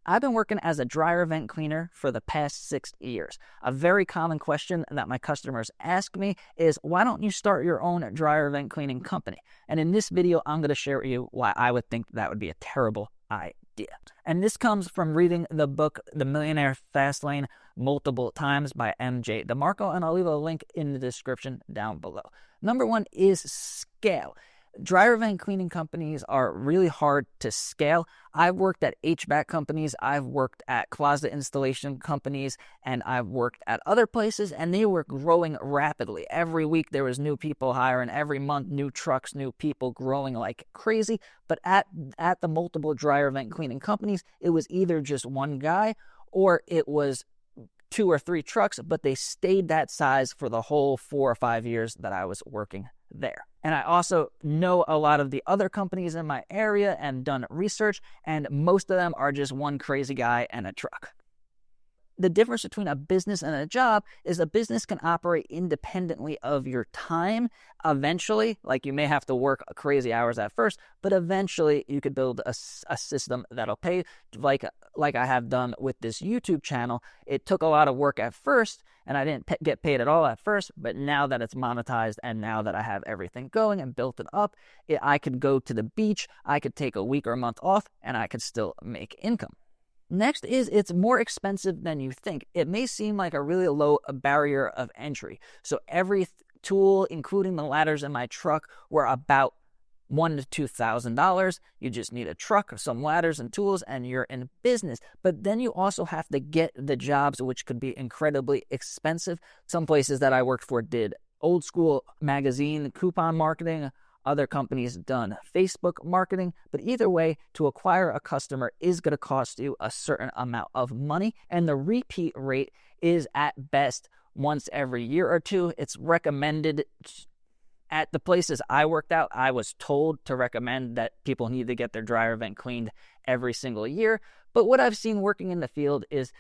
I've been working as a dryer vent cleaner for the past 6 years. A very common question that my customers ask me is, why don't you start your own dryer vent cleaning company? And in this video, I'm going to share with you why I would think that would be a terrible idea. And this comes from reading the book, The Millionaire Fastlane, multiple times by MJ DeMarco, and I'll leave a link in the description down below. Number one is scale. Dryer vent cleaning companies are really hard to scale. I've worked at HVAC companies, I've worked at closet installation companies, and I've worked at other places, and they were growing rapidly. Every week there was new people hiring, every month new trucks, new people, growing like crazy. But at the multiple dryer vent cleaning companies, it was either just one guy or it was 2 or 3 trucks, but they stayed that size for the whole 4 or 5 years that I was working there. And I also know a lot of the other companies in my area and done research, and most of them are just one crazy guy and a truck. The difference between a business and a job is a business can operate independently of your time. Eventually, like you may have to work crazy hours at first, but eventually you could build a system that'll pay, like I have done with this YouTube channel. It took a lot of work at first, and I didn't get paid at all at first, but now that it's monetized and now that I have everything going and built it up, I could go to the beach, I could take a week or a month off, and I could still make income. Next is it's more expensive than you think. It may seem like a really low barrier of entry. So every tool, including the ladders in my truck, were about $1,000 to $2,000. You just need a truck, some ladders and tools, and you're in business. But then you also have to get the jobs, which could be incredibly expensive. Some places that I worked for did old school magazine coupon marketing. Other companies done Facebook marketing, but either way, to acquire a customer is going to cost you a certain amount of money, and the repeat rate is at best once every year or two. It's recommended. At the places I worked out, I was told to recommend that people need to get their dryer vent cleaned every single year, but what I've seen working in the field is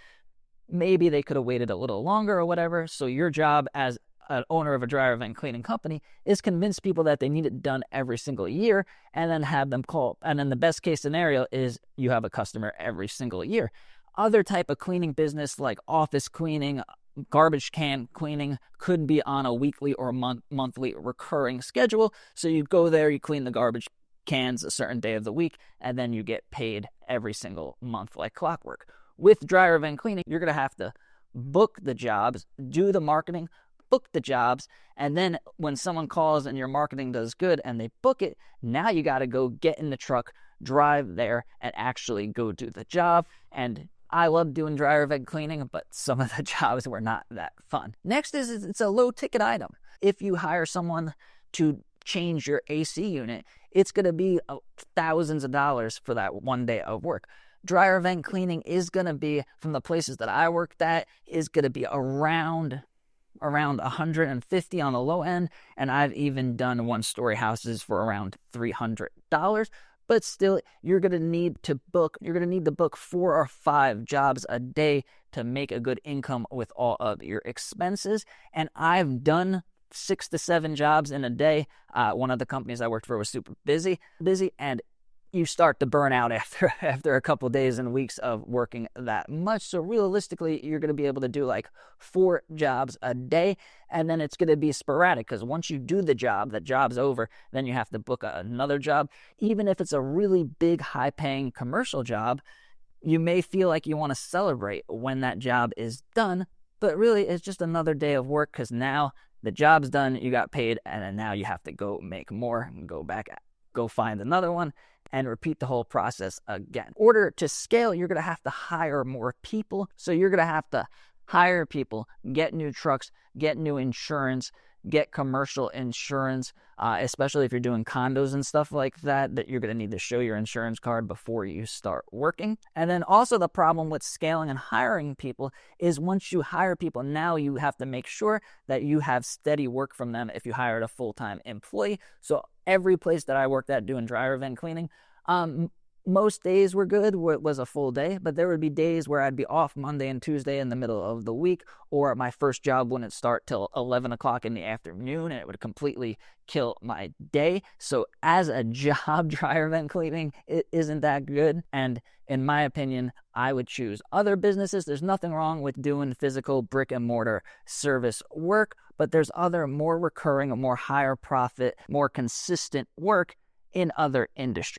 maybe they could have waited a little longer or whatever, so your job as an owner of a dryer vent cleaning company is convince people that they need it done every single year and then have them call. And then the best case scenario is you have a customer every single year. Other type of cleaning business like office cleaning, garbage can cleaning could be on a weekly or monthly recurring schedule. So you go there, you clean the garbage cans a certain day of the week, and then you get paid every single month like clockwork. With dryer vent cleaning, you're going to have to book the jobs, do the marketing, book the jobs, and then when someone calls and your marketing does good and they book it, now you got to go get in the truck, drive there, and actually go do the job. And I love doing dryer vent cleaning, but some of the jobs were not that fun. Next is it's a low ticket item. If you hire someone to change your AC unit, it's going to be thousands of dollars for that one day of work. Dryer vent cleaning is going to be, from the places that I worked at, is going to be around 150 on the low end, and I've even done one-story houses for around $300. But still, you're going to need to book 4 or 5 jobs a day to make a good income with all of your expenses. And I've done 6 to 7 jobs in a day. One of the companies I worked for was super busy, and you start to burn out after a couple days and weeks of working that much. So realistically, you're going to be able to do like 4 jobs a day, and then it's going to be sporadic because once you do the job's over, then you have to book another job. Even if it's a really big, high-paying commercial job, you may feel like you want to celebrate when that job is done, but really it's just another day of work because now the job's done, you got paid, and then now you have to go make more and go find another one, and repeat the whole process again. In order to scale, you're going to have to hire more people. So you're going to have to hire people, get new trucks, get new insurance, get commercial insurance, especially if you're doing condos and stuff like that you're going to need to show your insurance card before you start working. And then also the problem with scaling and hiring people is once you hire people, now you have to make sure that you have steady work from them if you hired a full-time employee. So every place that I worked at doing dryer vent cleaning, most days were good where it was a full day, but there would be days where I'd be off Monday and Tuesday in the middle of the week, or my first job wouldn't start till 11 o'clock in the afternoon, and it would completely kill my day. So as a job, dryer vent cleaning, it isn't that good. And in my opinion, I would choose other businesses. There's nothing wrong with doing physical brick and mortar service work, but there's other more recurring, more higher profit, more consistent work in other industries.